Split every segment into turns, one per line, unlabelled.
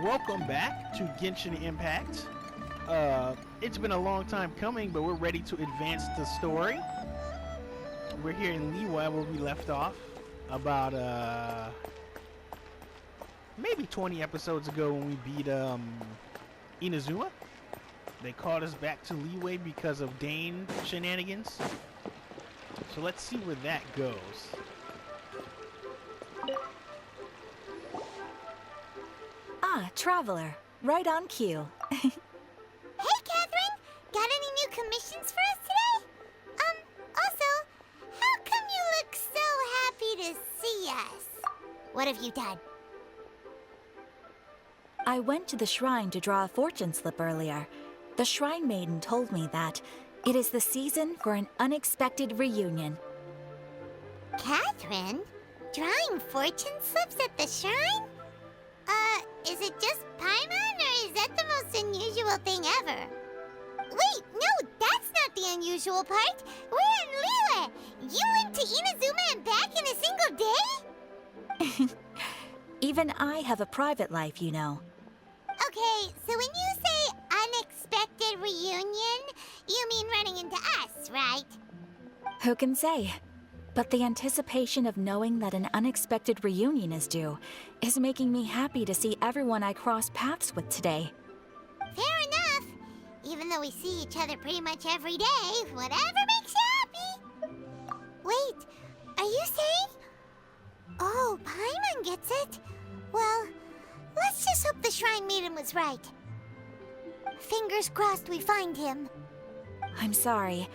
Welcome back to Genshin Impact. It's been a long time coming, but we're ready to advance the story. We're here in Liyue where we left off about maybe 20 episodes ago when we beat Inazuma. They called us back to Liyue because of Dain shenanigans. So let's see where that goes.
Ah, Traveler. Right on cue.
Hey, Katherine! Got any new commissions for us today? Also, how come you look so happy to see us? What have you done?
I went to the shrine to draw a fortune slip earlier. The shrine maiden told me that it is the season for an unexpected reunion.
Katherine? Drawing fortune slips at the shrine? Is it just Paimon, or is that the most unusual thing ever? Wait, no, that's not the unusual part. We're in Liyue. You went to Inazuma and back in a single day?
Even I have a private life, you know.
Okay, so when you say unexpected reunion, you mean running into us, right?
Who can say? But the anticipation of knowing that an unexpected reunion is due is making me happy to see everyone I cross paths with today.
Fair enough. Even though we see each other pretty much every day, whatever makes you happy. Wait, are you saying? Oh, Paimon gets it. Well, let's just hope the Shrine Maiden was right. Fingers crossed we find him.
I'm sorry.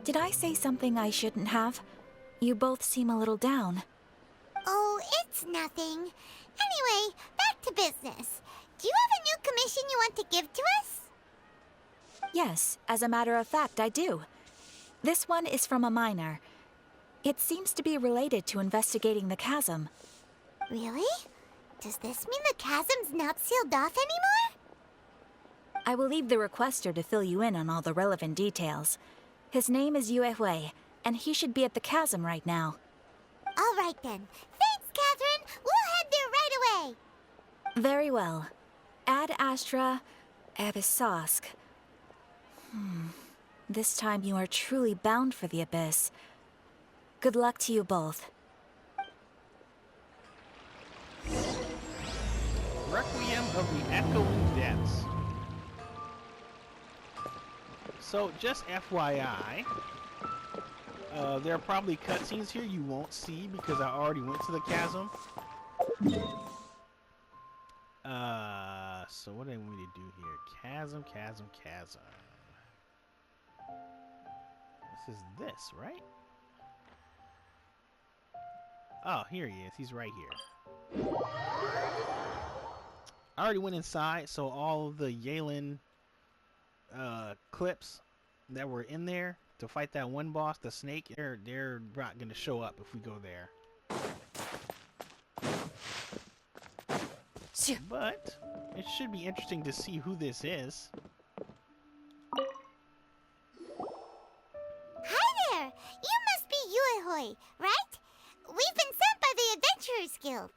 Did I say something I shouldn't have? You both seem a little down.
Oh, it's nothing. Anyway, back to business. Do you have a new commission you want to give to us?
Yes, as a matter of fact, I do. This one is from a miner. It seems to be related to investigating the chasm.
Really? Does this mean the chasm's not sealed off anymore?
I will leave the requester to fill you in on all the relevant details. His name is Liyue, and he should be at the chasm right now.
All right then. Thanks, Katherine. We'll head there right away.
Very well. Ad Astra Abyssosk. This time you are truly bound for the abyss. Good luck to you both.
Requiem of the Echoing Depths. So, just FYI, there are probably cutscenes here you won't see because I already went to the chasm. So what do I want me to do here? Chasm. This is this, right? Oh, here he is. He's right here. I already went inside, so all of the Yalen clips that were in there to fight that one boss, the snake, they're not going to show up if we go there. But it should be interesting to see who this is.
Hi there. You must be Liyue, right? We've been sent by the Adventurers Guild.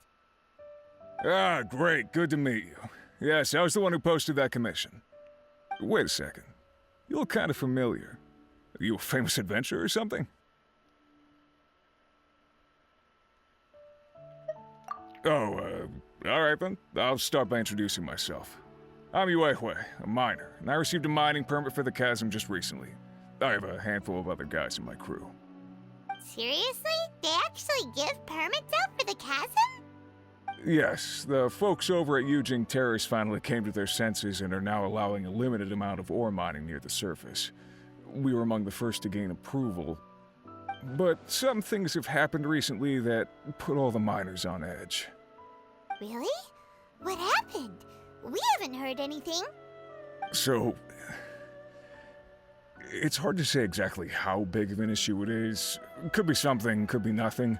Ah, great. Good to meet you. Yes, I was the one who posted that commission. Wait a second. You look kind of familiar. Are you a famous adventurer or something? Oh, alright then. I'll start by introducing myself. I'm Liyue, a miner, and I received a mining permit for the chasm just recently. I have a handful of other guys in my crew.
Seriously? They actually give permits out for the chasm?
Yes, the folks over at Yujing Terrace finally came to their senses and are now allowing a limited amount of ore mining near the surface. We were among the first to gain approval. But some things have happened recently that put all the miners on edge.
Really? What happened? We haven't heard anything.
So, it's hard to say exactly how big of an issue it is. Could be something, could be nothing.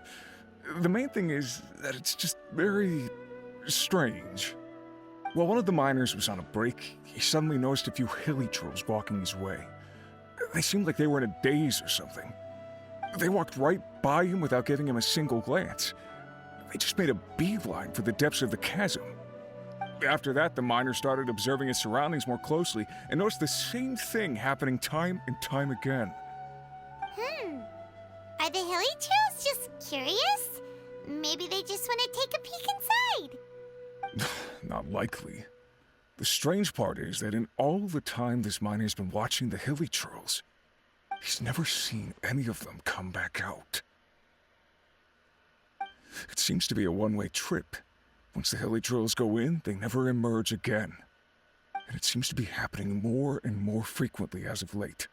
The main thing is that it's just very strange. While one of the miners was on a break, he suddenly noticed a few Hilichurls walking his way. They seemed like they were in a daze or something. They walked right by him without giving him a single glance. They just made a beeline for the depths of the chasm. After that, the miner started observing his surroundings more closely and noticed the same thing happening time and time again.
Are the Hilichurls just curious? Maybe they just want to take a peek inside.
Not likely. The strange part is that in all the time this miner's been watching the Hilichurls, he's never seen any of them come back out. It seems to be a one-way trip. Once the Hilichurls go in, they never emerge again. And it seems to be happening more and more frequently as of late.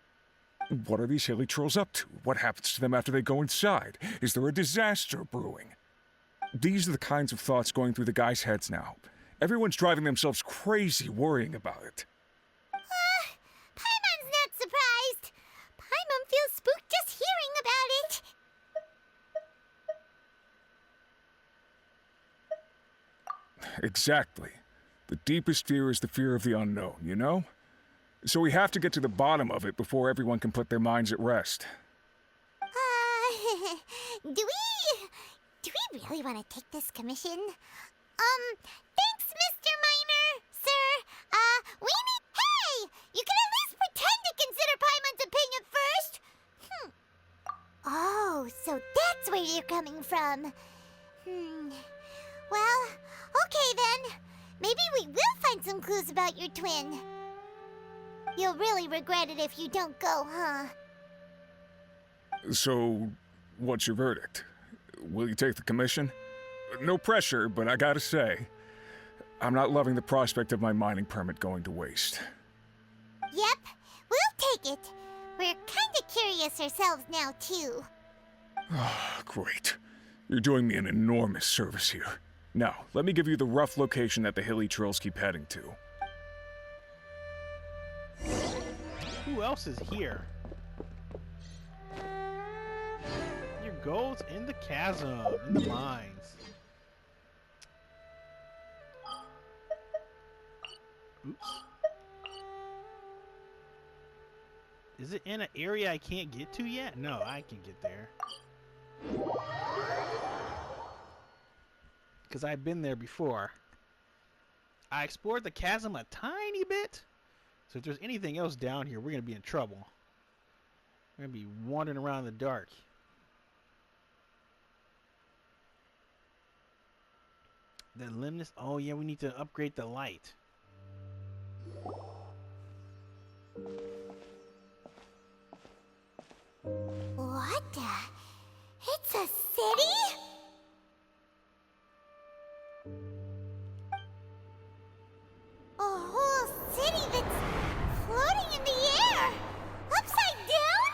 What are these Hilichurls up to? What happens to them after they go inside? Is there a disaster brewing? These are the kinds of thoughts going through the guys' heads now. Everyone's driving themselves crazy worrying about it.
Paimon's not surprised. Paimon feels spooked just hearing about it.
Exactly. The deepest fear is the fear of the unknown, you know? So we have to get to the bottom of it before everyone can put their minds at rest.
Do we really want to take this commission? Thanks, Mr. Miner, sir. We need... Hey! You can at least pretend to consider Paimon's opinion first. Oh, so that's where you're coming from. Well, okay then. Maybe we will find some clues about your twin. You'll really regret it if you don't go, huh?
So, what's your verdict? Will you take the commission? No pressure, but I gotta say, I'm not loving the prospect of my mining permit going to waste.
Yep, we'll take it. We're kinda curious ourselves now, too.
Great. You're doing me an enormous service here. Now, let me give you the rough location that the Hilichurls keep heading to.
Who else is here? Your gold's in the chasm, in the mines. Oops. Is it in an area I can't get to yet? No, I can get there. Because I've been there before. I explored the chasm a tiny bit. So if there's anything else down here, we're going to be in trouble. We're going to be wandering around in the dark. The limnus. Oh yeah, we need to upgrade the light.
What the? It's a city? A whole city that's floating in the air? Upside down?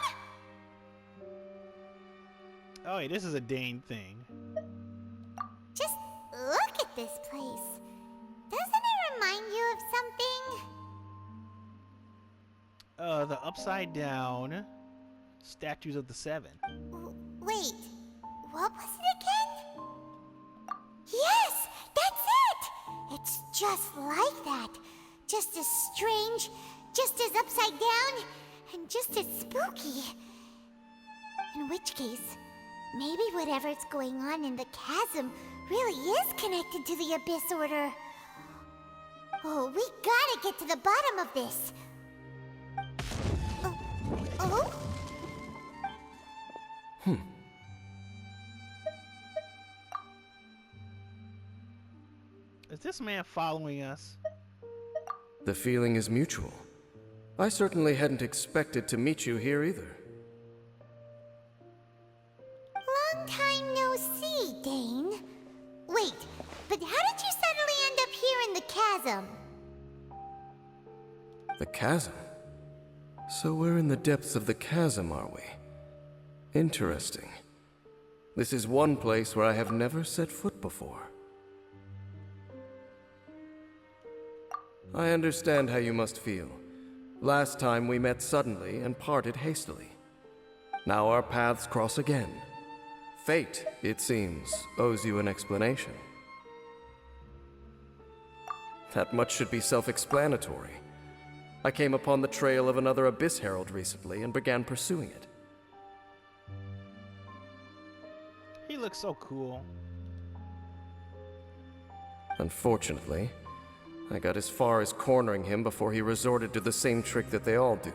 Oh, yeah, this is a Dain thing.
Just look at this place. Doesn't it remind you of something?
The upside down statues of the seven.
Wait, what was it again? Yes, that's it! It's just like that. Just as strange, just as upside down, and just as spooky. In which case, maybe whatever's going on in the chasm really is connected to the Abyss Order. Oh, we gotta get to the bottom of this. Oh?
Is this man following us?
The feeling is mutual. I certainly hadn't expected to meet you here either.
Long time no see, Dain. Wait, but how did you suddenly end up here in the chasm?
The chasm? So we're in the depths of the chasm, are we? Interesting. This is one place where I have never set foot before. I understand how you must feel. Last time we met suddenly and parted hastily. Now our paths cross again. Fate, it seems, owes you an explanation. That much should be self-explanatory. I came upon the trail of another Abyss Herald recently and began pursuing it.
He looks so cool.
Unfortunately, I got as far as cornering him before he resorted to the same trick that they all do.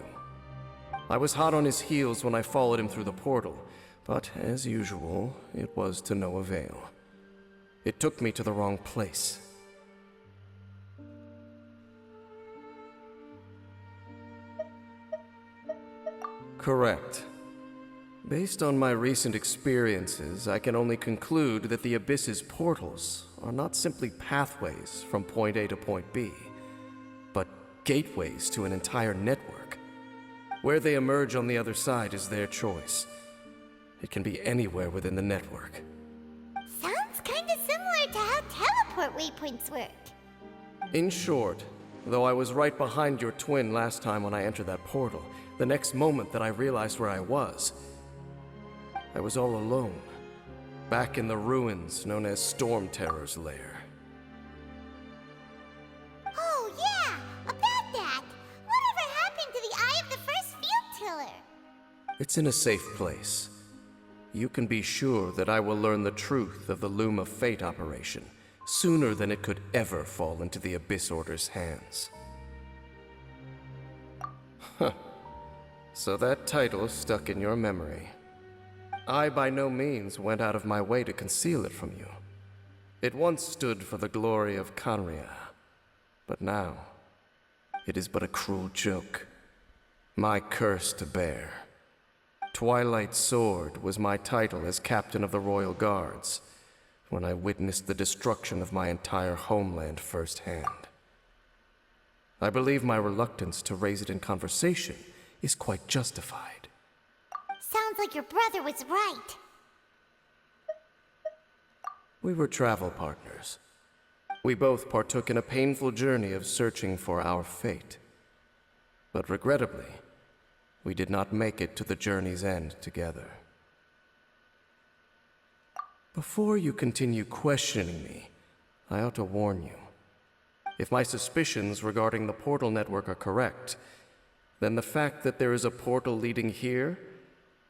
I was hot on his heels when I followed him through the portal, but as usual, it was to no avail. It took me to the wrong place. Correct. Based on my recent experiences, I can only conclude that the Abyss's portals are not simply pathways from point A to point B, but gateways to an entire network. Where they emerge on the other side is their choice. It can be anywhere within the network.
Sounds kinda similar to how teleport waypoints work.
In short, though I was right behind your twin last time when I entered that portal, the next moment that I realized where I was all alone, back in the ruins known as Storm Terror's lair.
Oh yeah, about that! Whatever happened to the Eye of the First Field Tiller?
It's in a safe place. You can be sure that I will learn the truth of the Loom of Fate operation sooner than it could ever fall into the Abyss Order's hands. Huh. So that title stuck in your memory. I by no means went out of my way to conceal it from you. It once stood for the glory of Khaenri'ah, but now it is but a cruel joke. My curse to bear. Twilight Sword was my title as captain of the Royal Guards when I witnessed the destruction of my entire homeland firsthand. I believe my reluctance to raise it in conversation is quite justified.
Sounds like your brother was right.
We were travel partners. We both partook in a painful journey of searching for our fate. But regrettably, we did not make it to the journey's end together. Before you continue questioning me, I ought to warn you. If my suspicions regarding the portal network are correct, then the fact that there is a portal leading here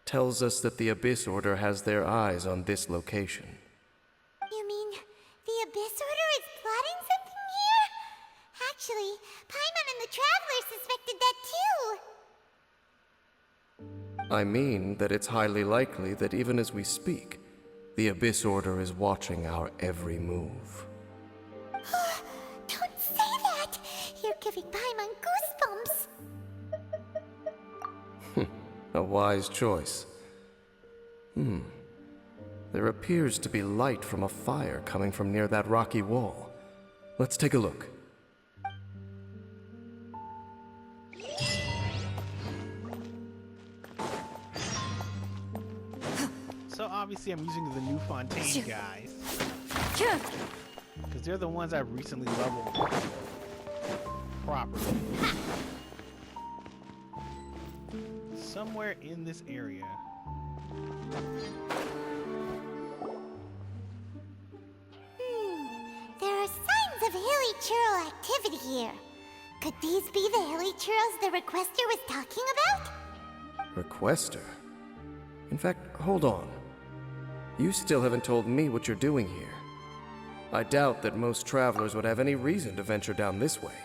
tells us that the Abyss Order has their eyes on this location.
You mean the Abyss Order is plotting something here? Actually, Paimon and the Traveler suspected that too.
I mean that it's highly likely that even as we speak, the Abyss Order is watching our every move.
Don't say that! You're giving Paimon goosebumps.
A wise choice. There appears to be light from a fire coming from near that rocky wall. Let's take a look.
So obviously I'm using the new Fontaine guys. Because they're the ones I've recently leveled properly. Somewhere in this area.
There are signs of Hilichurl activity here. Could these be the Hilichurls the Requester was talking about?
Requester? In fact, hold on. You still haven't told me what you're doing here. I doubt that most travelers would have any reason to venture down this way.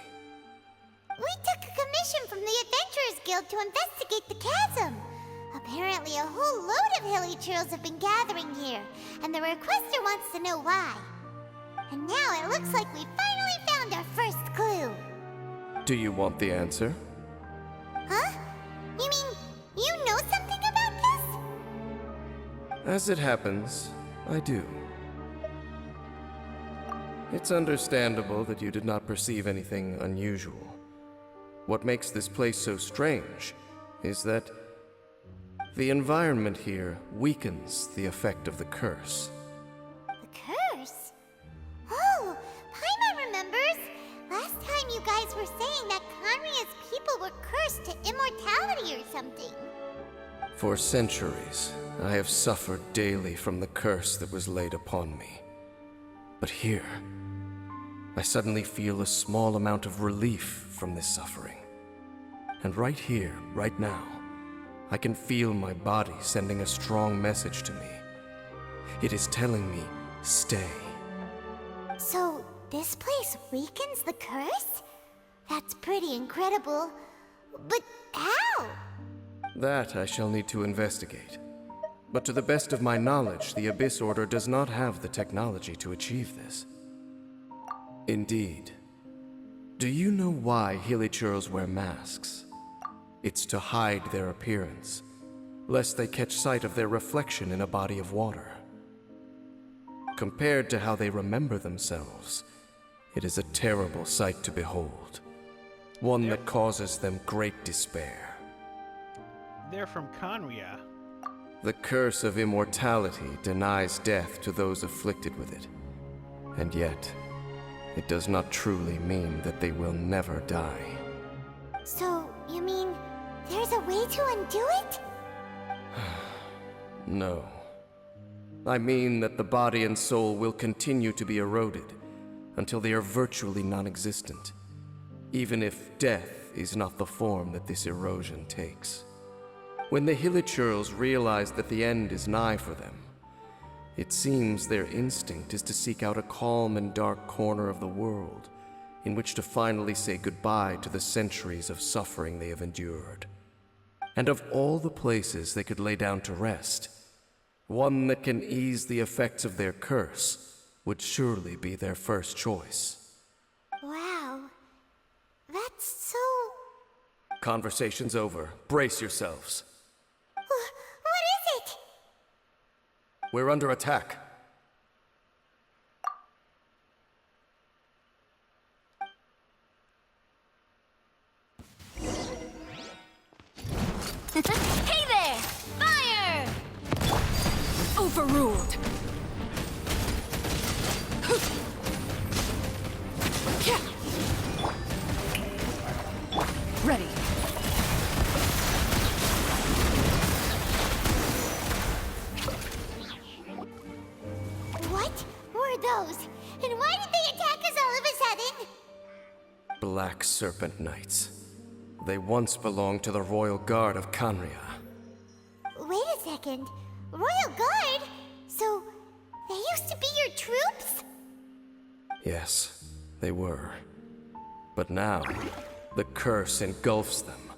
We took a commission from the Adventurers Guild to investigate the chasm. Apparently a whole load of Hilichurls have been gathering here, and the Requester wants to know why. And now it looks like we finally found our first clue.
Do you want the answer?
Huh? You mean you know something about this?
As it happens, I do. It's understandable that you did not perceive anything unusual. What makes this place so strange is that the environment here weakens the effect of the curse.
The curse? Oh, Paimon remembers! Last time you guys were saying that Khaenri'ah's people were cursed to immortality or something.
For centuries, I have suffered daily from the curse that was laid upon me. But here, I suddenly feel a small amount of relief from this suffering. And right here, right now, I can feel my body sending a strong message to me. It is telling me, stay.
So, This place weakens the curse? That's pretty incredible. But how?
That I shall need to investigate. But to the best of my knowledge, the Abyss Order does not have the technology to achieve this. Indeed. Do you know why Hilichurls wear masks? It's to hide their appearance, lest they catch sight of their reflection in a body of water. Compared to how they remember themselves, it is a terrible sight to behold. One that causes them great despair.
They're from Khaenri'ah.
The curse of immortality denies death to those afflicted with it. And yet, it does not truly mean that they will never die.
So, you mean there's a way to undo it?
No. I mean that the body and soul will continue to be eroded until they are virtually non-existent, even if death is not the form that this erosion takes. When the Hilichurls realize that the end is nigh for them, it seems their instinct is to seek out a calm and dark corner of the world in which to finally say goodbye to the centuries of suffering they have endured. And of all the places they could lay down to rest, one that can ease the effects of their curse would surely be their first choice.
Wow. That's so...
Conversation's over. Brace yourselves.
What is it?
We're under attack.
Hey there! Fire! Overruled. Ready.
What were those? And why did they attack us all of a sudden?
Black Serpent Knights. They once belonged to the Royal Guard of Khaenri'ah.
Wait a second. Royal Guard? So, they used to be your troops?
Yes, they were. But now, the curse engulfs them,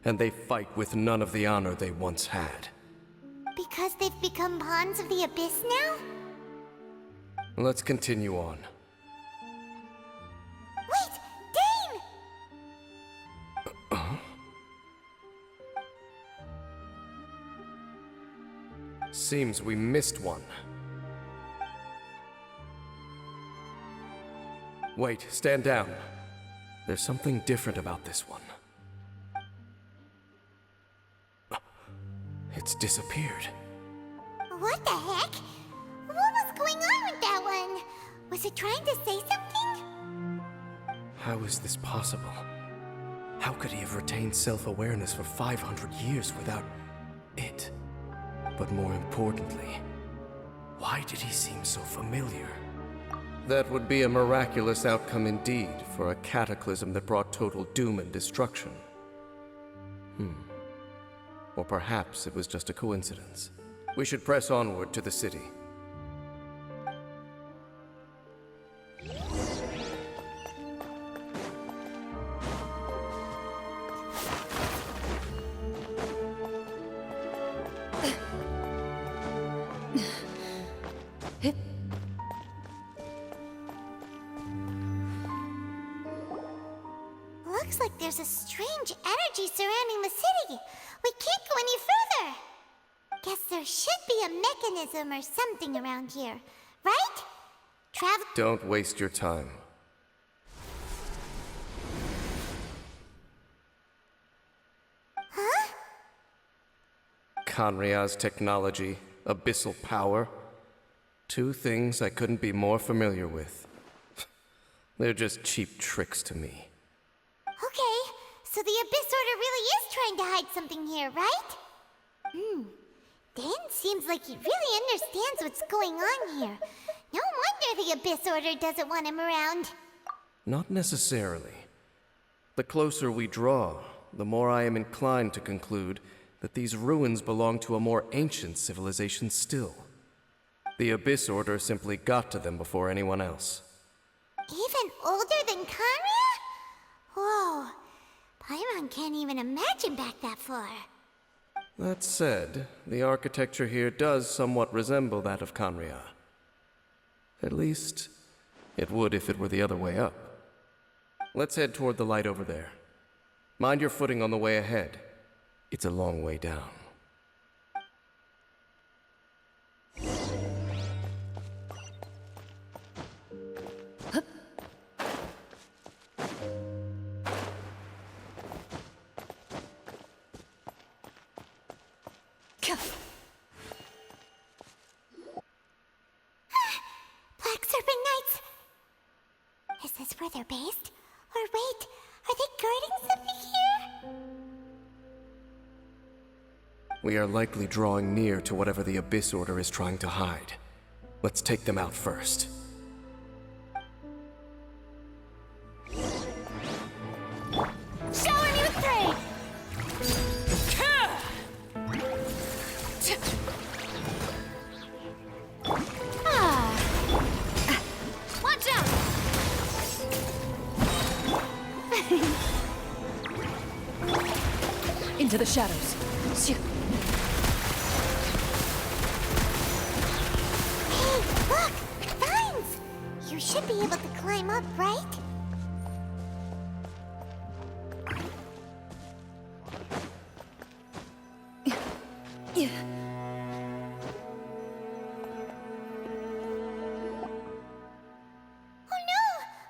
and they fight with none of the honor they once had.
Because they've become pawns of the Abyss now?
Let's continue on.
Wait! Dain!
Seems we missed one. Wait, stand down. There's something different about this one. It's disappeared.
What the heck? What was going on with that one? Was it trying to say something?
How is this possible? How could he have retained self-awareness for 500 years without it? But more importantly, why did he seem so familiar? That would be a miraculous outcome indeed for a cataclysm that brought total doom and destruction. Or perhaps it was just a coincidence. We should press onward to the city.
Looks like there's a strange energy surrounding the city. We can't go any further. Guess there should be a mechanism or something around here, right?
Don't waste your time.
Huh?
Khaenri'ah's technology, abyssal power. Two things I couldn't be more familiar with. They're just cheap tricks to me.
Okay, so the Abyss Order really is trying to hide something here, right? Dain seems like he really understands what's going on here. No wonder the Abyss Order doesn't want him around.
Not necessarily. The closer we draw, the more I am inclined to conclude that these ruins belong to a more ancient civilization still. The Abyss Order simply got to them before anyone else.
in Khaenri'ah? Whoa. Paimon can't even imagine back that far.
That said, the architecture here does somewhat resemble that of Khaenri'ah. At least, it would if it were the other way up. Let's head toward the light over there. Mind your footing on the way ahead. It's a long way down.
Black Serpent Knights! Is this where they're based? Or wait, are they guarding something here?
We are likely drawing near to whatever the Abyss Order is trying to hide. Let's take them out first.
Shower me with praise! Watch out! Into the shadows.
Hey, look! Vines! You should be able to climb up, right? Oh no!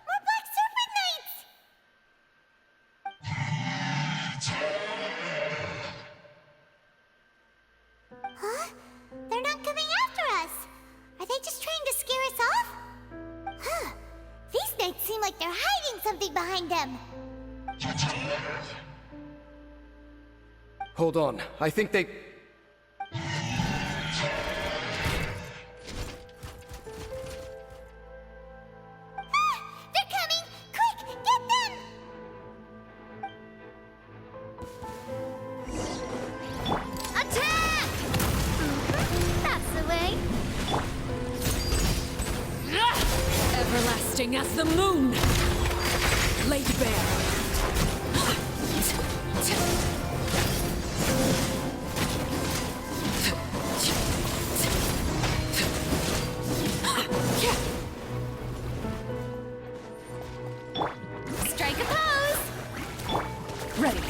More Black Serpent Knights! Huh? They're not coming after us! Are they just trying to scare us off? Huh. These knights seem like they're hiding something behind them.
Hold on, I think they...
They're coming! Quick, get them!
Attack! That's the way. Everlasting as the moon. Laid bare. Strike a pose. Ready.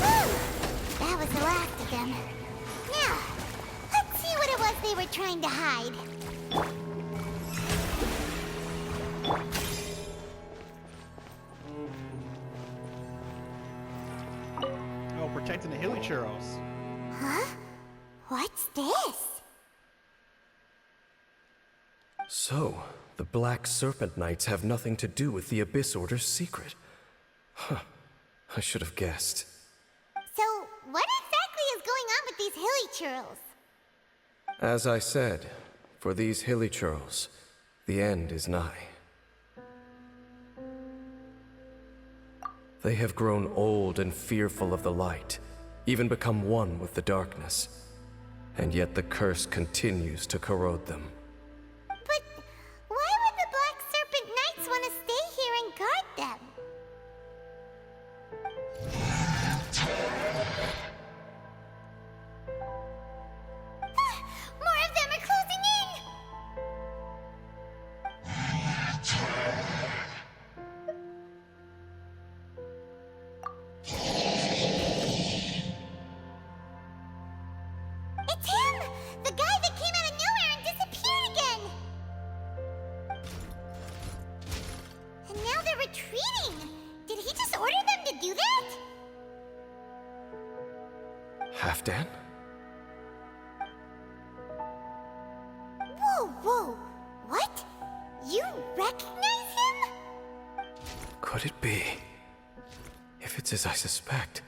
Woo! That was the last of them. Now, let's see what it was they were trying to hide.
Oh, protecting the Hilichurls.
Huh? What's this?
So, the Black Serpent Knights have nothing to do with the Abyss Order's secret. Huh. I should have guessed.
So, what exactly is going on with these Hilichurls?
As I said, for these Hilichurls, the end is nigh. They have grown old and fearful of the light, even become one with the darkness. And yet the curse continues to corrode them.
But why would the Black Serpent Knights want to stay here and guard them? More of them are closing in! It's him! The guy that came out of nowhere and disappeared again! And now they're retreating! Did he just order them to do that?
Halfdan?
Whoa, whoa! What? You recognize him?
Could it be? If it's as I suspect,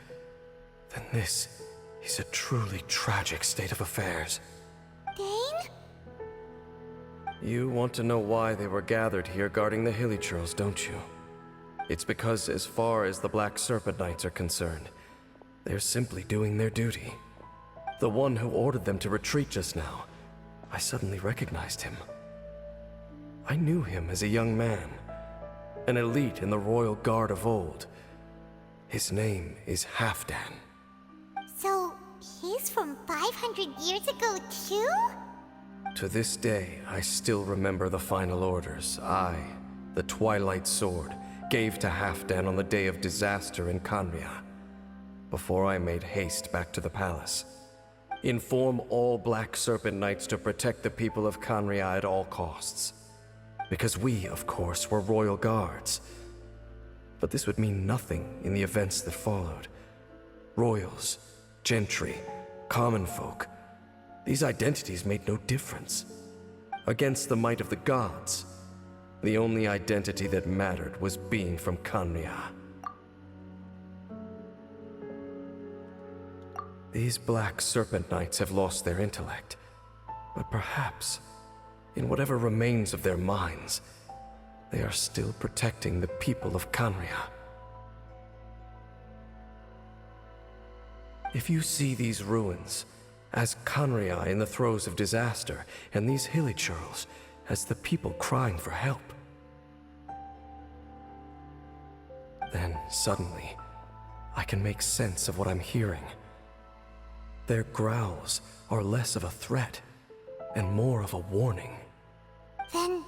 then this is a truly tragic state of affairs.
Dain?
You want to know why they were gathered here guarding the Hilichurls, don't you? It's because as far as the Black Serpent Knights are concerned, they're simply doing their duty. The one who ordered them to retreat just now, I suddenly recognized him. I knew him as a young man, an elite in the royal guard of old. His name is Halfdan.
So, he's from 500 years ago too?
To this day, I still remember the final orders I, the Twilight Sword, gave to Halfdan on the day of disaster in Khaenri'ah, before I made haste back to the palace. Inform all Black Serpent Knights to protect the people of Khaenri'ah at all costs. Because we, of course, were royal guards. But this would mean nothing in the events that followed. Royals, gentry, common folk, these identities made no difference. Against the might of the gods, the only identity that mattered was being from Khaenri'ah. These Black Serpent Knights have lost their intellect, but perhaps, in whatever remains of their minds, they are still protecting the people of Khaenri'ah. If you see these ruins as Khaenri'ah in the throes of disaster, and these Hilichurls as the people crying for help, then suddenly, I can make sense of what I'm hearing. Their growls are less of a threat and more of a warning.
Then,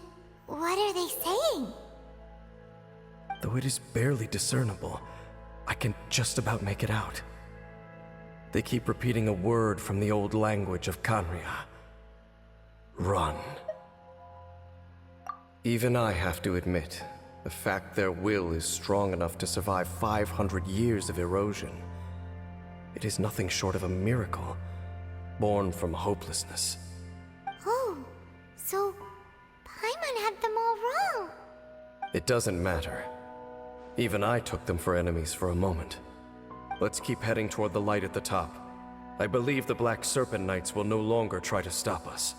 what are they saying?
Though it is barely discernible, I can just about make it out. They keep repeating a word from the old language of Khaenri'ah. Run. Even I have to admit, the fact their will is strong enough to survive 500 years of erosion, it is nothing short of a miracle, born from hopelessness.
Oh, so Paimon had them all wrong.
It doesn't matter. Even I took them for enemies for a moment. Let's keep heading toward the light at the top. I believe the Black Serpent Knights will no longer try to stop us.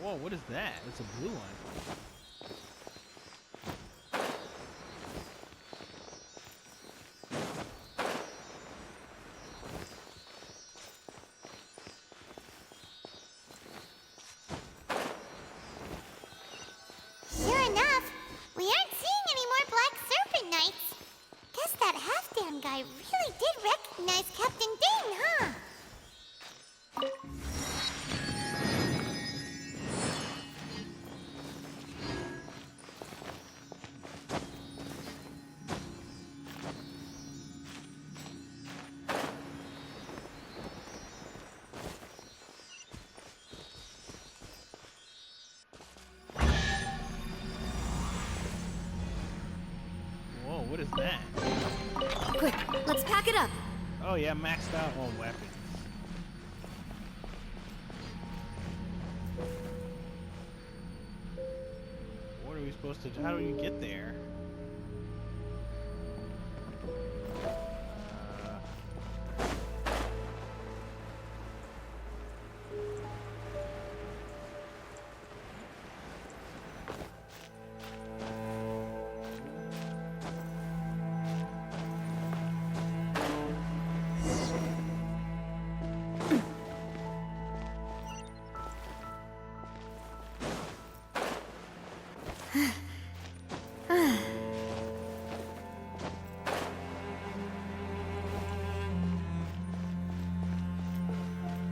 Whoa, what is that? It's a blue one.
Sure enough, we aren't seeing any more Black Serpent Knights. Guess that Halfdan guy really did recognize Captain Dain, huh?
Whoa, what is that?
Quick, let's pack it up.
Oh yeah, maxed out on weapons. What are we supposed to do? How do we get there?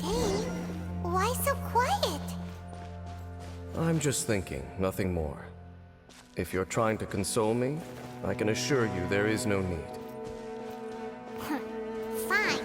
Dain, why so quiet?
I'm just thinking, nothing more. If you're trying to console me, I can assure you there is no need.
Fine.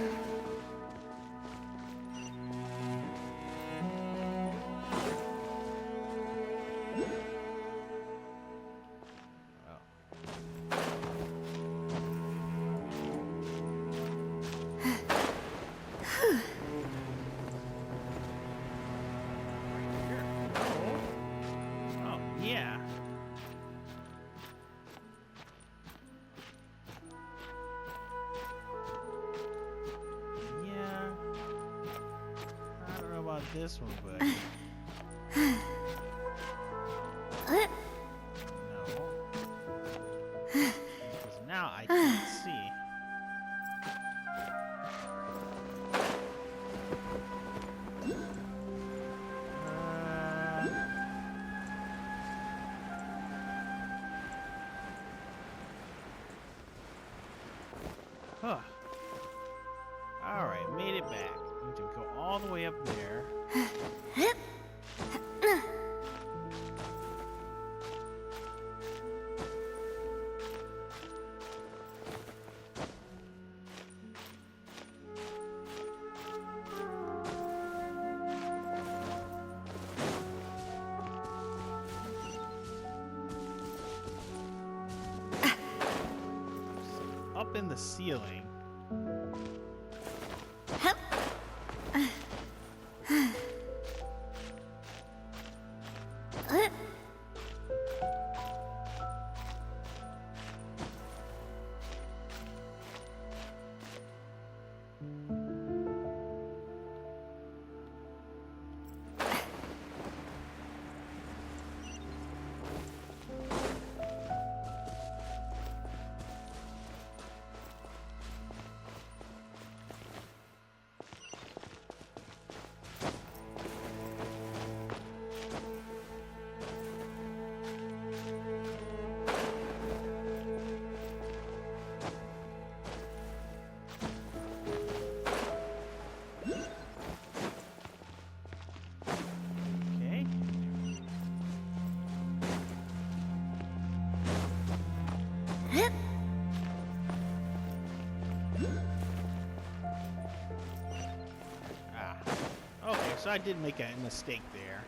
about this one, buddy. No. Because now I can't see. Huh. Alright, made it back. We need to go all the way up there. Up in the ceiling. Okay, so I did make a mistake there.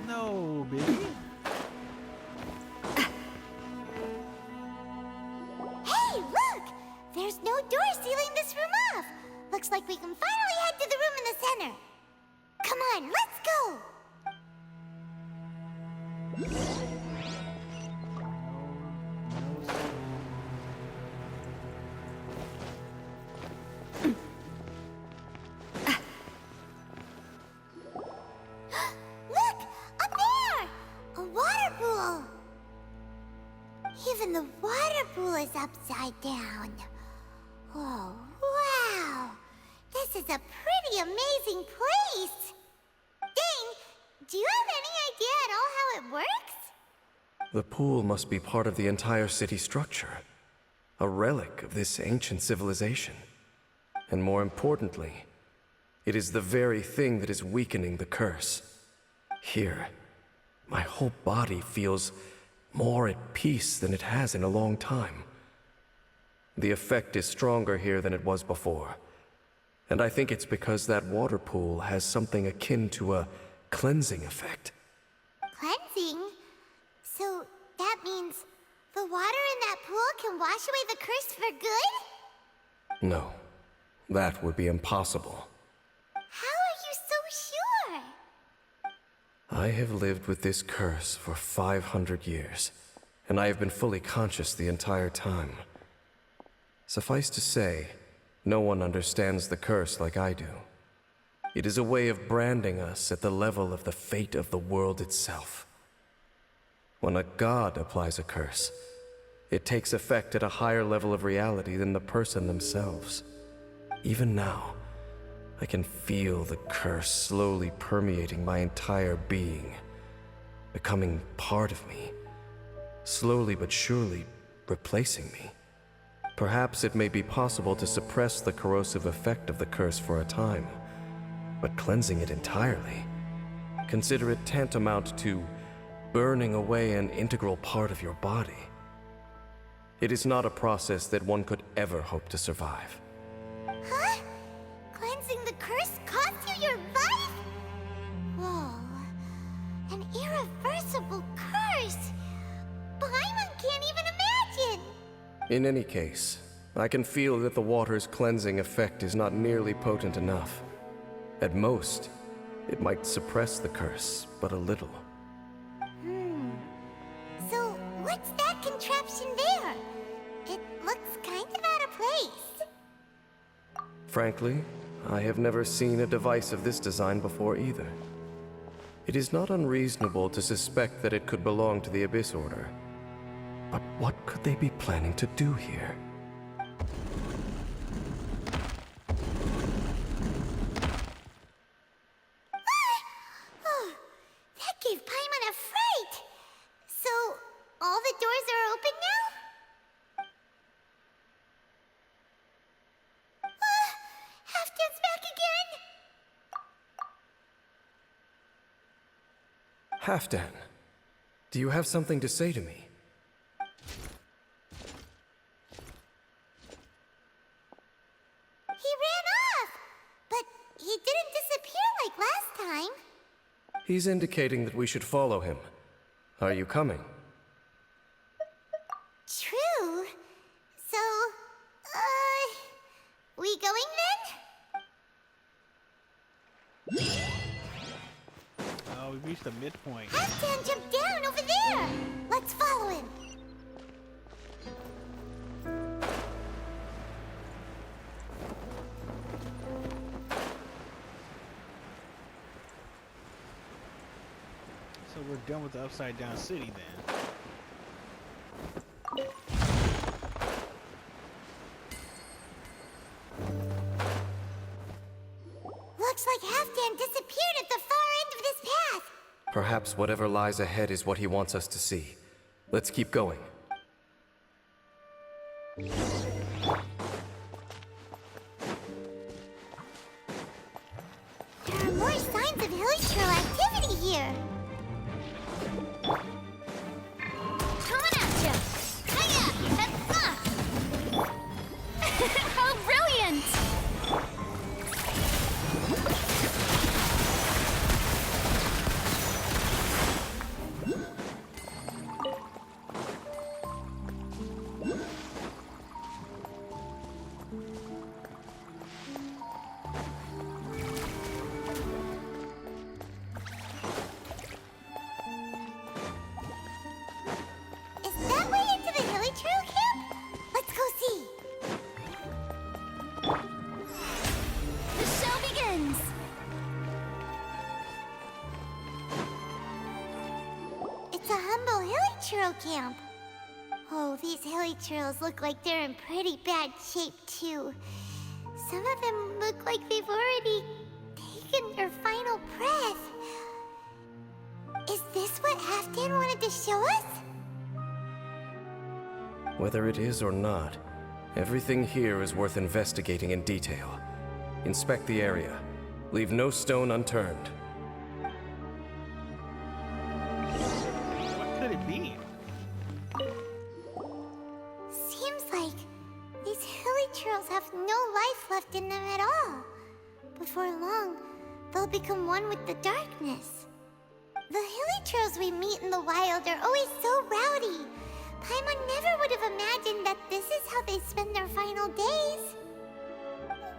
No, baby.
Hey, look! There's no door sealing this room off. Looks like we can finally head to the room in the center. Come on, let's go! Look! Up there! A water pool! Even the water pool is upside down. Oh, wow! This is a pretty amazing place! Dain, do you have any idea at all how it works?
The pool must be part of the entire city structure. A relic of this ancient civilization. And more importantly, it is the very thing that is weakening the curse. Here, my whole body feels more at peace than it has in a long time. The effect is stronger here than it was before. And I think it's because that water pool has something akin to a cleansing effect.
Cleansing? So that means the water in that pool can wash away the curse for good?
No, that would be impossible.
How are you so sure?
I have lived with this curse for 500 years, and I have been fully conscious the entire time. Suffice to say, no one understands the curse like I do. It is a way of branding us at the level of the fate of the world itself. When a god applies a curse, it takes effect at a higher level of reality than the person themselves. Even now, I can feel the curse slowly permeating my entire being, becoming part of me, slowly but surely replacing me. Perhaps it may be possible to suppress the corrosive effect of the curse for a time, but cleansing it entirely, consider it tantamount to burning away an integral part of your body. It is not a process that one could ever hope to survive.
Huh? Cleansing the curse cost you your life? Whoa. An irreversible curse! Paimon can't even imagine!
In any case, I can feel that the water's cleansing effect is not nearly potent enough. At most, it might suppress the curse, but a little.
So, what's that contraption there? It looks kind of out of place.
Frankly, I have never seen a device of this design before either. It is not unreasonable to suspect that it could belong to the Abyss Order. But what could they be planning to do here?
That gave Paimon a fright! So, all the doors are open now? Halfdan's back again!
Halfdan, do you have something to say to me?
He ran off! But he didn't disappear like last time.
He's indicating that we should follow him. Are you coming?
True. So, we going then?
Oh, we reached the midpoint.
Halfdan jumped down over there! Let's follow him.
So we're done with the Upside Down City then.
Looks like Halfdan disappeared at the far end of this path.
Perhaps whatever lies ahead is what he wants us to see. Let's keep going.
There are more signs of Hilichurl activity here.
Coming at ya! Hiya! How brilliant!
Is that way into the Hilichurl camp? Let's go see.
The show begins!
It's a humble Hilichurl camp. Oh, these Hilichurls look like they're in pretty bad shape, too. Some of them look like they've already taken their final breath. Is this what Halfdan wanted to show us?
Whether it is or not, everything here is worth investigating in detail. Inspect the area. Leave no stone unturned.
What could it be?
Seems like these Hilichurls have no life left in them at all. Before long, they'll become one with the darkness. The Hilichurls we meet in the wild are always so rowdy. Paimon never would have imagined that this is how they spend their final days.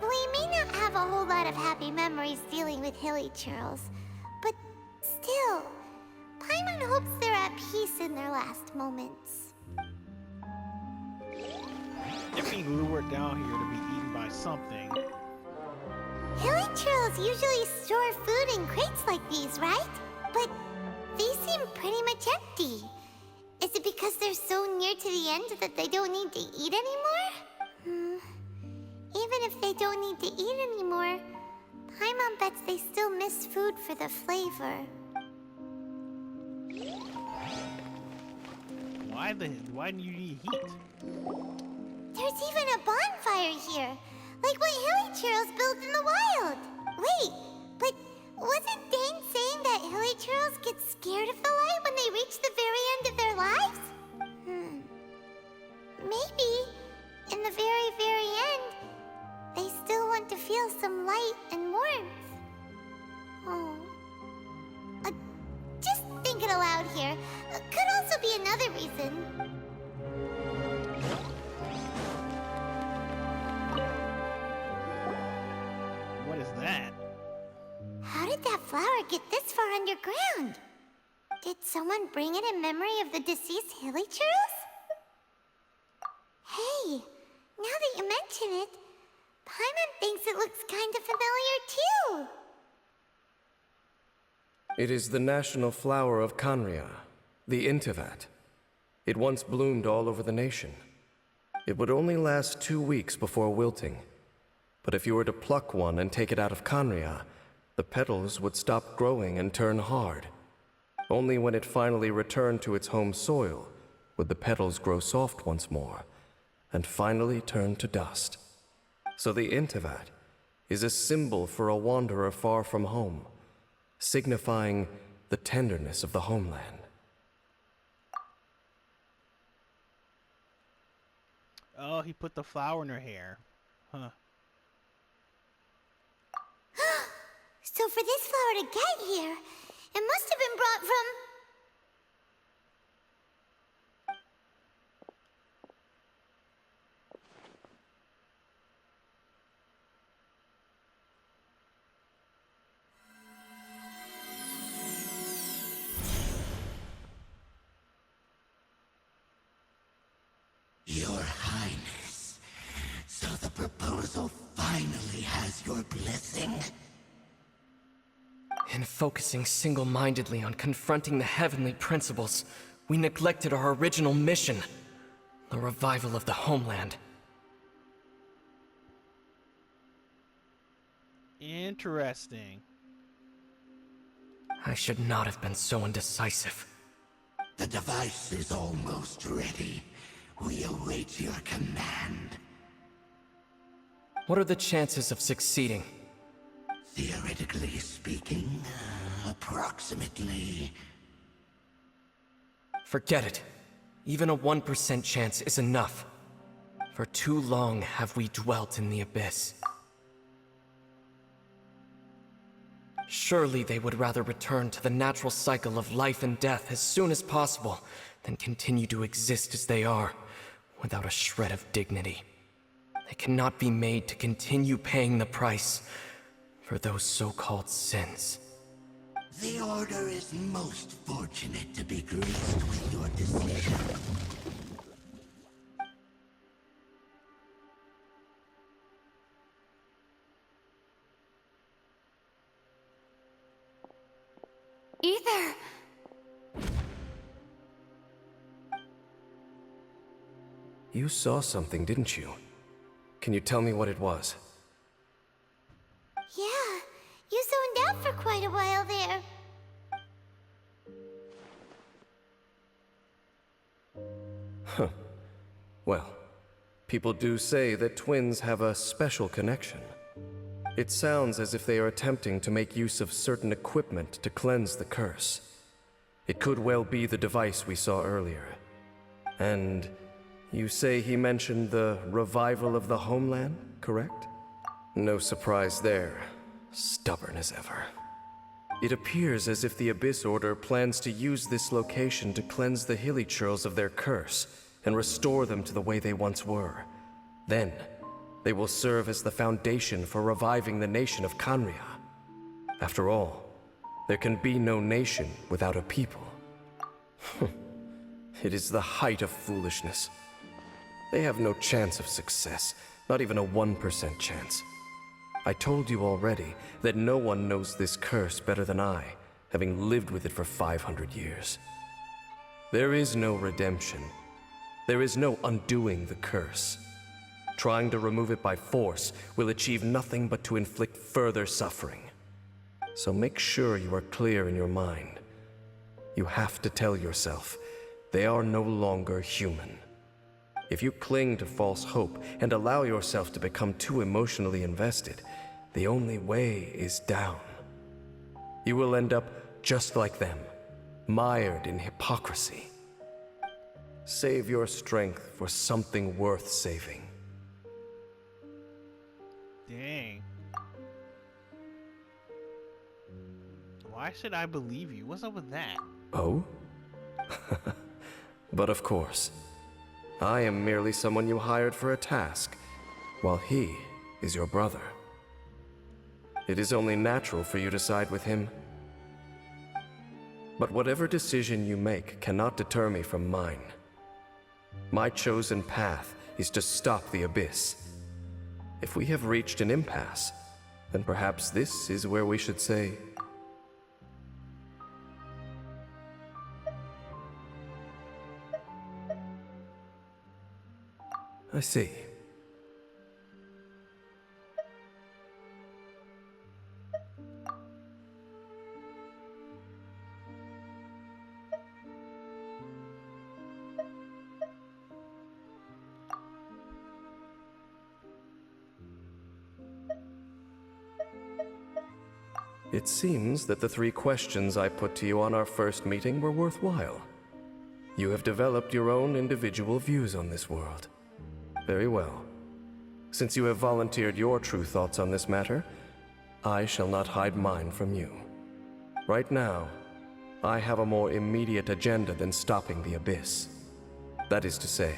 We may not have a whole lot of happy memories dealing with Hilichurls, but still, Paimon hopes they're at peace in their last moments.
They're being lured down here to be eaten by something.
Hilichurls usually store food in crates like these, right? But these seem pretty much empty. Is it because they're so near to the end that they don't need to eat anymore? Even if they don't need to eat anymore, Paimon bets they still miss food for the flavor.
Why do you need heat?
There's even a bonfire here, like what Hilichurls build in the wild. Wait, but wasn't Dain saying that Hilichurls get scared of the light when they reach the very end of their lives? Maybe, in the very, very end, they still want to feel some light and warmth. Oh. Just thinking aloud here. Could also be another reason.
What is that?
How did that flower get this far underground? Did someone bring it in memory of the deceased Hilichurls? Hey, now that you mention it, Paimon thinks it looks kinda familiar too.
It is the national flower of Khaenri'ah, the Intivat. It once bloomed all over the nation. It would only last 2 weeks before wilting. But if you were to pluck one and take it out of Khaenri'ah, the petals would stop growing and turn hard. Only when it finally returned to its home soil would the petals grow soft once more, and finally turn to dust. So the Intivat is a symbol for a wanderer far from home, signifying the tenderness of the homeland.
Oh, he put the flower in her hair. Huh.
So for this flower to get here, it must have been brought from...
Your Highness, so the proposal finally has your blessing?
In focusing single-mindedly on confronting the heavenly principles, we neglected our original mission, the revival of the homeland.
Interesting.
I should not have been so indecisive.
The device is almost ready. We await your command.
What are the chances of succeeding?
Theoretically speaking, approximately.
Forget it. Even a 1% chance is enough. For too long have we dwelt in the abyss. Surely they would rather return to the natural cycle of life and death as soon as possible than continue to exist as they are, without a shred of dignity. They cannot be made to continue paying the price for those so-called sins.
The Order is most fortunate to be graced with your decision.
Ether!
You saw something, didn't you? Can you tell me what it was?
Yeah, you zoned out for quite a while there.
Huh. Well, people do say that twins have a special connection. It sounds as if they are attempting to make use of certain equipment to cleanse the curse. It could well be the device we saw earlier. And you say he mentioned the revival of the homeland, correct? No surprise there. Stubborn as ever. It appears as if the Abyss Order plans to use this location to cleanse the Hilichurls of their curse and restore them to the way they once were. Then, they will serve as the foundation for reviving the nation of Khaenri'ah. After all, there can be no nation without a people. It is the height of foolishness. They have no chance of success, not even a 1% chance. I told you already that no one knows this curse better than I, having lived with it for 500 years. There is no redemption. There is no undoing the curse. Trying to remove it by force will achieve nothing but to inflict further suffering. So make sure you are clear in your mind. You have to tell yourself, they are no longer human. If you cling to false hope and allow yourself to become too emotionally invested, the only way is down. You will end up just like them, mired in hypocrisy. Save your strength for something worth saving.
Dang. Why should I believe you? What's up with that?
Oh? But of course, I am merely someone you hired for a task, while he is your brother. It is only natural for you to side with him. But whatever decision you make cannot deter me from mine. My chosen path is to stop the Abyss. If we have reached an impasse, then perhaps this is where we should say... I see. It seems that the 3 questions I put to you on our first meeting were worthwhile. You have developed your own individual views on this world. Very well. Since you have volunteered your true thoughts on this matter, I shall not hide mine from you. Right now, I have a more immediate agenda than stopping the Abyss. That is to say,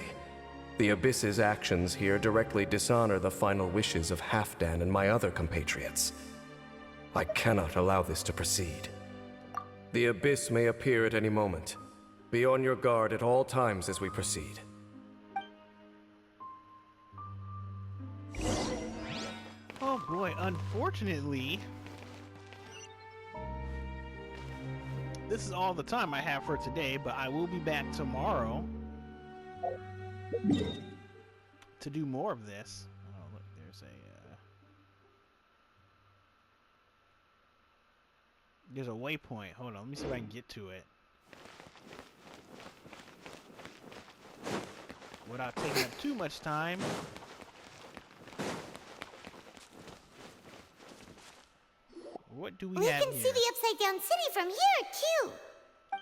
the Abyss's actions here directly dishonor the final wishes of Halfdan and my other compatriots. I cannot allow this to proceed. The Abyss may appear at any moment. Be on your guard at all times as we proceed.
Oh boy, unfortunately, this is all the time I have for today, but I will be back tomorrow to do more of this. Oh, look, there's a waypoint. Hold on, let me see if I can get to it without taking up too much time. What do we have here?
We can see the Upside Down City from here, too.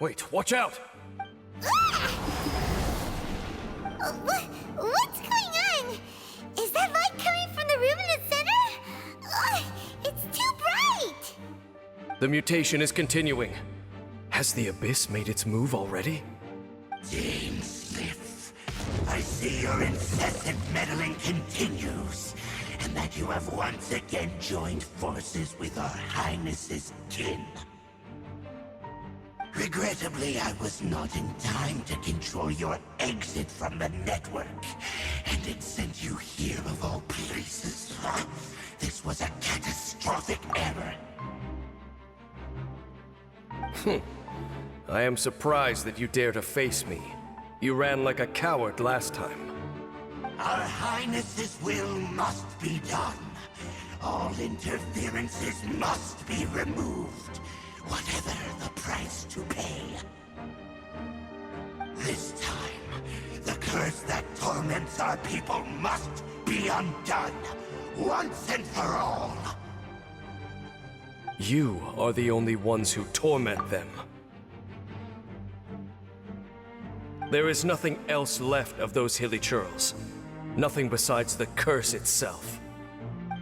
Wait, watch out!
What's going on? Is that light coming from the room in the center? It's too bright!
The mutation is continuing. Has the Abyss made its move already?
Dainseif, I see your incessant meddling continues, and that you have once again joined forces with our Highness's kin. Regrettably, I was not in time to control your exit from the network, and it sent you here of all places. This was a catastrophic error.
I am surprised that you dare to face me. You ran like a coward last time.
Our Highness's will must be done. All interferences must be removed, whatever the price to pay. This time, the curse that torments our people must be undone, once and for all.
You are the only ones who torment them. There is nothing else left of those Hilichurls. Nothing besides the curse itself.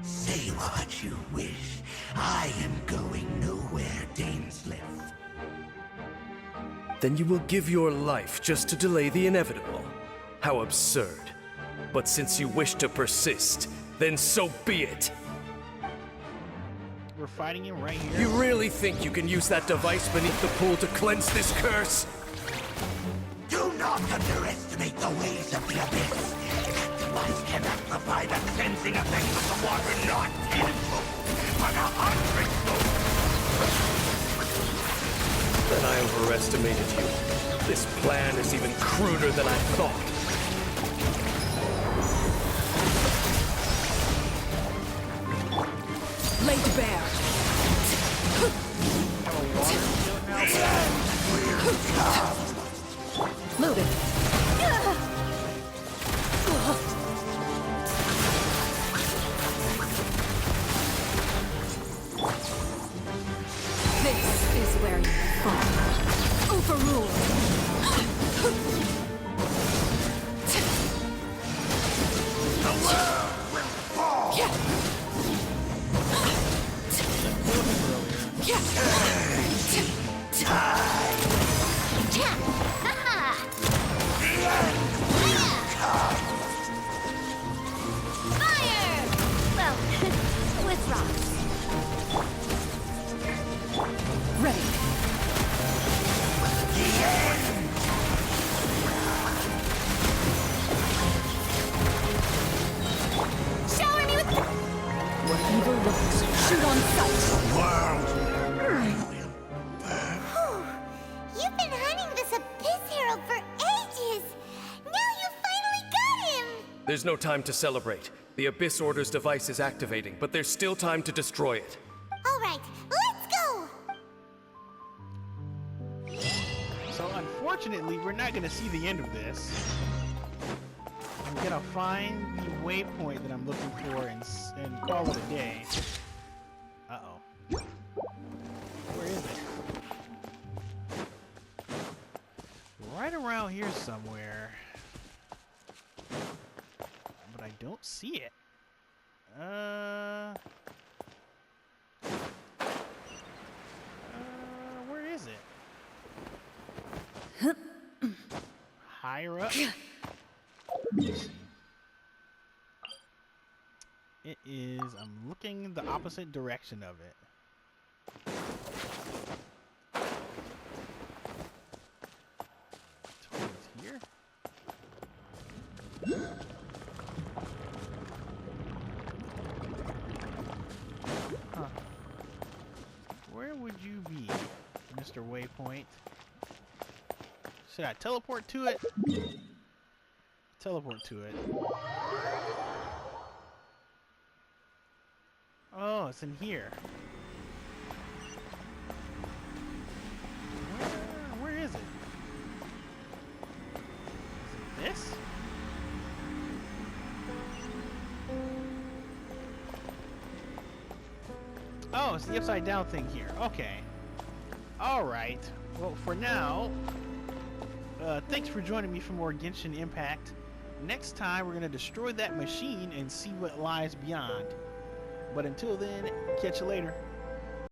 Say what you wish. I am going nowhere, Dainseif.
Then you will give your life just to delay the inevitable. How absurd. But since you wish to persist, then so be it.
We're fighting him right here.
You really think you can use that device beneath the pool to cleanse this curse?
Do not underestimate the ways of the Abyss. That device cannot provide a cleansing effect of the water not tenfold, but 100-fold.
Then I overestimated you. This plan is even cruder than I thought.
Lay to bear. Moving. This is where you fall. Overruled.
There's no time to celebrate. The Abyss Order's device is activating, but there's still time to destroy it.
All right, let's go!
So unfortunately, we're not gonna see the end of this. I'm gonna find the waypoint that I'm looking for and call it a day. Uh-oh. Where is it? Right around here somewhere. But I don't see it. Where is it? Higher up? Let's see. It is, I'm looking the opposite direction of it. Towards here? Huh. Where would you be, Mr. Waypoint? Should I teleport to it? Teleport to it. Oh, it's in here. Where is it? Is it this? Oh, it's the upside down thing here. Okay. Alright. Well, for now, thanks for joining me for more Genshin Impact. Next time, we're going to destroy that machine and see what lies beyond. But until then, catch you later.